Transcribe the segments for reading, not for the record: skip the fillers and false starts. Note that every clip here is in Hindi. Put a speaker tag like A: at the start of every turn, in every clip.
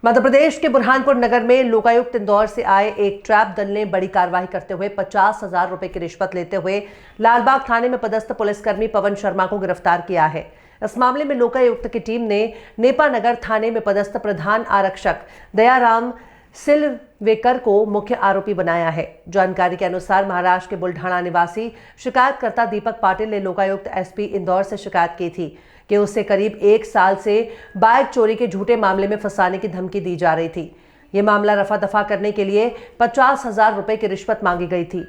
A: मध्य प्रदेश के बुरहानपुर नगर में लोकायुक्त इंदौर से आए एक ट्रैप दल ने बड़ी कार्रवाई करते हुए 50,000 रुपए की रिश्वत लेते हुए लालबाग थाने में पदस्थ पुलिसकर्मी पवन शर्मा को गिरफ्तार किया है। इस मामले में लोकायुक्त की टीम ने नेपा नगर थाने में पदस्थ प्रधान आरक्षक दयाराम सिलवेकर को मुख्य आरोपी बनाया है। जानकारी के अनुसार महाराष्ट्र के बुल्ढाना निवासी शिकायतकर्ता दीपक पाटिल ने लोकायुक्त एसपी इंदौर से शिकायत की थी कि उसे करीब 1 साल से बाइक चोरी के झूठे मामले में फंसाने की धमकी दी जा रही थी। ये मामला रफा दफा करने के लिए 50,000 रुपए की रिश्वत मांगी गई थी।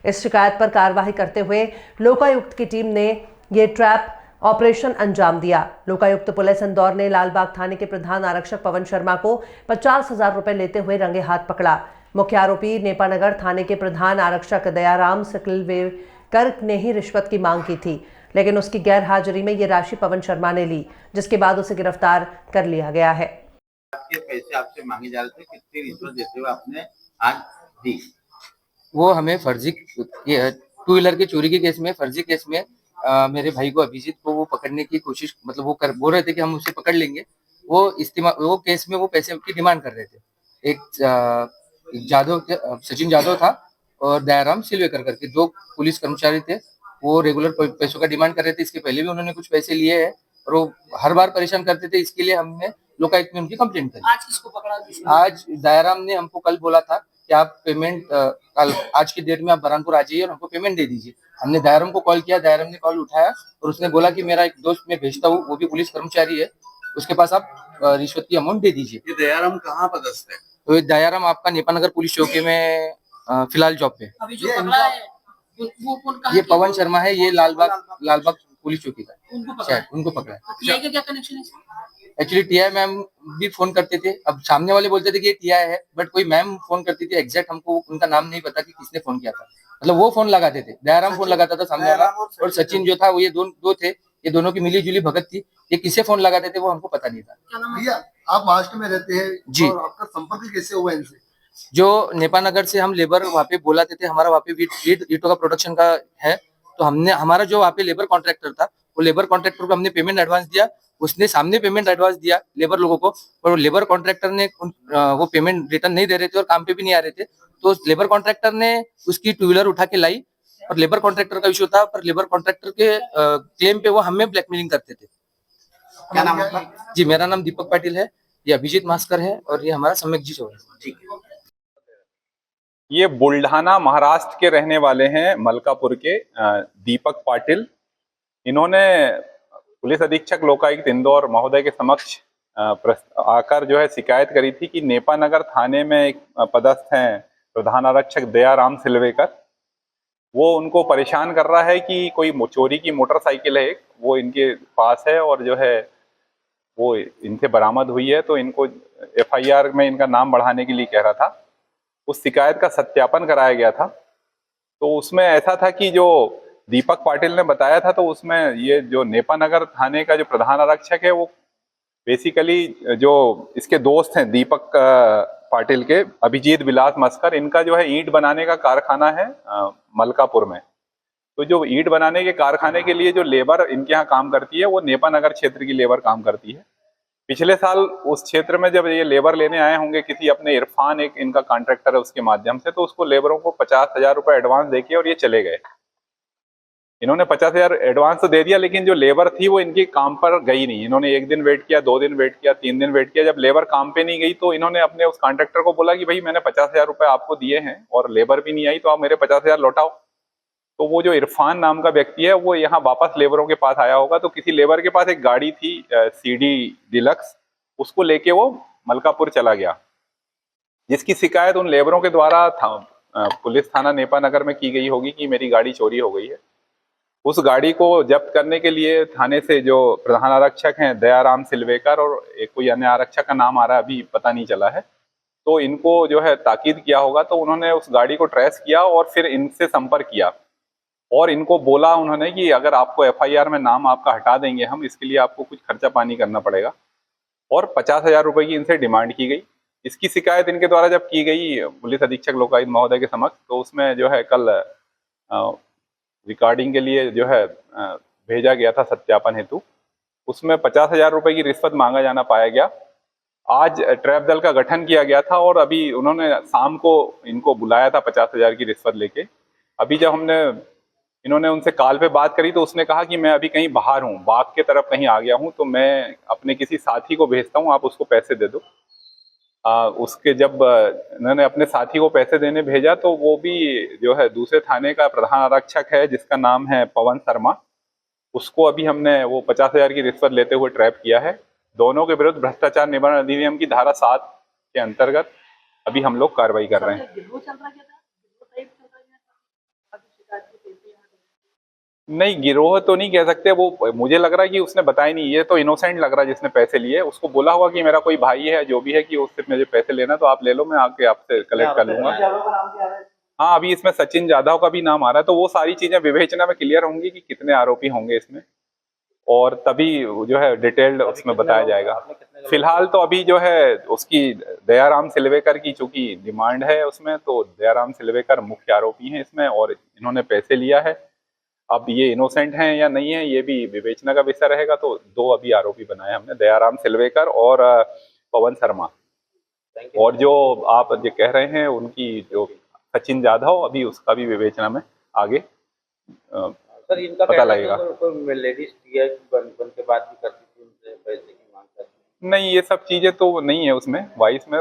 A: इस शिकायत पर कार्रवाई करते हुए लोकायुक्त की टीम ने ये ट्रैप ऑपरेशन अंजाम दिया। लोकायुक्त पुलिस इंदौर ने लालबाग थाने के प्रधान आरक्षक पवन शर्मा को 50,000 रुपए लेते हुए रंगे हाथ पकड़ा। मुख्य आरोपी नेपानगर थाने के प्रधान आरक्षक दयाराम सिलवेकर ने ही रिश्वत की मांग की थी, लेकिन उसकी गैर हाजिरी में ये राशि पवन शर्मा ने ली, जिसके बाद उसे गिरफ्तार कर लिया गया है।
B: पैसे आपसे मांगे जा रहे थे, कितनी रिश्वत देते हुए आपने आज दी?
C: वो हमें फर्जी टू व्हीलर की चोरी के केस में, फर्जी केस में मेरे भाई को, अभिजीत को, वो पकड़ने की कोशिश, मतलब वो बोल रहे थे कि हम उसे पकड़ लेंगे। वो केस में वो पैसे की डिमांड कर रहे थे। एक सचिन जादव था और दयाराम सिलवेकर करके 2 पुलिस कर्मचारी थे। वो रेगुलर पैसों का डिमांड कर रहे थे। इसके पहले भी उन्होंने कुछ पैसे लिए हैं और वो हर बार परेशान करते थे। इसके लिए हमने लोकायुक्त में उनकी कंप्लेंट करी।
D: आज किसको पकड़ा?
C: आज दयाराम ने हमको कल बोला था कि आप पेमेंट कल आज की डेट में आप बुरहानपुर आ जाइए और हमको पेमेंट दे दीजिए। हमने दयाराम को कॉल किया, दयाराम ने कॉल उठाया और उसने बोला कि मेरा एक दोस्त मैं भेजता हूँ, वो भी पुलिस कर्मचारी है, उसके पास आप रिश्वत की अमाउंट दे दीजिए।
B: ये दयाराम कहाँ पदस्थ है?
C: तो दयाराम आपका नेपानगर पुलिस चौकी में फिलहाल जॉब पे।
D: अभी जो पकड़ा है वो कौन कहा?
C: ये पवन शर्मा है, ये लालबाग पुलिस चौकी का। उनको पकड़ा है।
D: टीआई का क्या कनेक्शन है?
C: एक्चुअली टीआई मैम भी फोन करते थे। अब सामने वाले बोलते थे कि ये टीआई है, बट कोई मैम फोन करती थी। एग्जैक्ट हमको उनका नाम नहीं पता कि किसने फोन किया था। मतलब वो फोन लगाते थे, दयाराम फोन लगाता था सामने वाला, और सचिन जो था वो ये दो थे। ये दोनों की मिली जुली भगत थी। ये किसे फोन लगाते थे वो हमको पता नहीं था।
E: भैया आप महाराष्ट्र में रहते हैं
C: जी,
E: और आपका संपर्क कैसे हुआ इनसे?
C: जो नेपानगर से हम लेबर वहाँ पे बुलाते थे, हमारा वहाँ पे ईंटों का प्रोडक्शन का है, तो हमने हमारा जो वहाँ पे लेबर कॉन्ट्रैक्टर था, वो लेबर कॉन्ट्रैक्टर को हमने पेमेंट एडवांस दिया। उसने सामने पेमेंट एडवांस दिया लेबर लोगों को, और लेबर कॉन्ट्रैक्टर ने वो पेमेंट रिटर्न नहीं दे रहे थे और काम पे भी नहीं आ रहे थे। तो लेबर कॉन्ट्रैक्टर ने उसकी 2 व्हीलर उठा के लाई, और लेबर कॉन्ट्रैक्टर का इशू था, पर लेबर कॉन्ट्रैक्टर के क्लेम पे वो हमें ब्लैकमेलिंग करते थे।
B: क्या नाम है?
C: जी, मेरा नाम दीपक पाटिल है, ये अभिजीत मास्कर है, और ये हमारा सम्यक जी चौहान है।
B: ठीक है।
F: ये बुल्ढाना महाराष्ट्र के रहने वाले हैं, मलकापुर के दीपक पाटिल। इन्होंने पुलिस अधीक्षक लोकायुक्त इंदौर महोदय के समक्ष आकर जो है शिकायत करी थी कि नेपानगर थाने में एक पदस्थ हैं प्रधान आरक्षक दयाराम सिलवेकर। वो उनको परेशान कर रहा है कि कोई चोरी की मोटरसाइकिल है, वो इनके पास है और जो है वो इनसे बरामद हुई है, तो इनको एफआईआर में इनका नाम बढ़ाने के लिए कह रहा था। उस शिकायत का सत्यापन कराया गया था। तो उसमें ऐसा था कि जो दीपक पाटिल ने बताया था, तो उसमें ये जो नेपानगर थाने का जो प्रधान आरक्षक है, वो बेसिकली जो इसके दोस्त हैं दीपक पाटिल के, अभिजीत विलास मस्कर, इनका जो है ईंट बनाने का कारखाना है मलकापुर में। तो जो ईंट बनाने के कारखाने के लिए जो लेबर इनके यहाँ काम करती है, वो नेपानगर क्षेत्र की लेबर काम करती है। पिछले साल उस क्षेत्र में जब ये लेबर लेने आए होंगे किसी अपने इरफान, एक इनका कॉन्ट्रैक्टर है, उसके माध्यम से, तो उसको लेबरों को 50,000 रुपए एडवांस देके और ये चले गए। इन्होंने 50,000 एडवांस तो दे दिया, लेकिन जो लेबर थी वो इनकी काम पर गई नहीं। इन्होंने 1 दिन वेट किया, 2 दिन वेट किया, 3 दिन वेट किया। जब लेबर काम पे नहीं गई तो इन्होंने अपने उस कॉन्ट्रैक्टर को बोला कि भाई मैंने 50,000 रुपए आपको दिए हैं और लेबर भी नहीं आई, तो आप मेरे 50,000 लौटाओ। तो वो जो इरफान नाम का व्यक्ति है, वो यहाँ वापस लेबरों के पास आया होगा। तो किसी लेबर के पास एक गाड़ी थी सीडी डिलक्स, उसको लेके वो मलकापुर चला गया, जिसकी शिकायत उन लेबरों के द्वारा पुलिस थाना नेपानगर में की गई होगी कि मेरी गाड़ी चोरी हो गई है। उस गाड़ी को जब्त करने के लिए थाने से जो प्रधान आरक्षक हैं दयाराम सिलवेकर और एक कोई अन्य आरक्षक का नाम आ रहा है, अभी पता नहीं चला है, तो इनको जो है ताकीद किया होगा। तो उन्होंने उस गाड़ी को ट्रेस किया और फिर इनसे संपर्क किया और इनको बोला उन्होंने कि अगर आपको एफआईआर में नाम आपका हटा देंगे हम, इसके लिए आपको कुछ खर्चा पानी करना पड़ेगा, और 50,000 रुपए की इनसे डिमांड की गई। इसकी शिकायत इनके द्वारा जब की गई पुलिस अधीक्षक लोकायुक्त महोदय के समक्ष, तो उसमें जो है कल रिकॉर्डिंग के लिए जो है भेजा गया था सत्यापन हेतु। उसमें 50,000 रुपए की रिश्वत मांगा जाना पाया गया। आज ट्रैप दल का गठन किया गया था और अभी उन्होंने शाम को इनको बुलाया था 50,000 की रिश्वत लेके। अभी जब इन्होंने उनसे कॉल पे बात करी तो उसने कहा कि मैं अभी कहीं बाहर हूँ, बाग के तरफ कहीं आ गया हूँ, तो मैं अपने किसी साथी को भेजता हूँ, आप उसको पैसे दे दो। उसके जब इन्होंने अपने साथी को पैसे देने भेजा तो वो भी जो है दूसरे थाने का प्रधान आरक्षक है जिसका नाम है पवन शर्मा, उसको अभी हमने वो 50,000 की रिश्वत लेते हुए ट्रैप किया है। दोनों के विरुद्ध भ्रष्टाचार निवारण अधिनियम की धारा 7 के अंतर्गत अभी हम लोग कार्रवाई कर रहे हैं।
D: गिरोह चल रहा क्या था? गिरोह टाइप चल रहा क्या था? अभी शिकायत के पैसे यहाँ
F: नहीं, गिरोह तो नहीं कह सकते, वो मुझे लग रहा है कि उसने बताया नहीं, ये तो इनोसेंट लग रहा है जिसने पैसे लिए। उसको बोला होगा कि मेरा कोई भाई है जो भी है कि उससे मुझे पैसे लेना तो आप ले लो, मैं आके आपसे कलेक्ट कर लूंगा। हाँ, अभी इसमें सचिन जाधव का भी नाम आ रहा है, तो वो सारी चीजें विवेचना में क्लियर होंगी कि कितने आरोपी होंगे इसमें, और तभी जो है डिटेल्ड उसमें बताया जाएगा। फिलहाल तो अभी जो है उसकी दयाराम सिलवेकर की चूंकि डिमांड है उसमें, तो दयाराम सिलवेकर मुख्य आरोपी हैं इसमें और इन्होंने पैसे लिया है। अब ये इनोसेंट हैं या नहीं है ये भी विवेचना का विषय रहेगा। तो 2 अभी आरोपी बनाए हमने, दयाराम सिलवेकर और पवन शर्मा। और जो आप जो कह रहे हैं उनकी जो सचिन जाधव, अभी उसका भी विवेचना में आगे
B: सर इनका
F: पता लगेगा।
B: कोई लेडीज टीआई बन के बात भी करती थी, उनसे पैसे की मांग करती
F: नहीं, ये सब चीजें तो नहीं है उसमें। वाइस में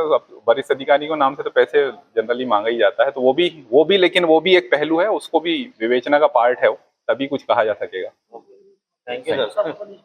F: वरिष्ठ अधिकारी को नाम से तो पैसे जनरली मांगा ही जाता है, तो वो भी लेकिन वो भी एक पहलू है, उसको भी विवेचना का पार्ट है वो, तभी कुछ कहा जा सकेगा।
B: थी। Thank you sir.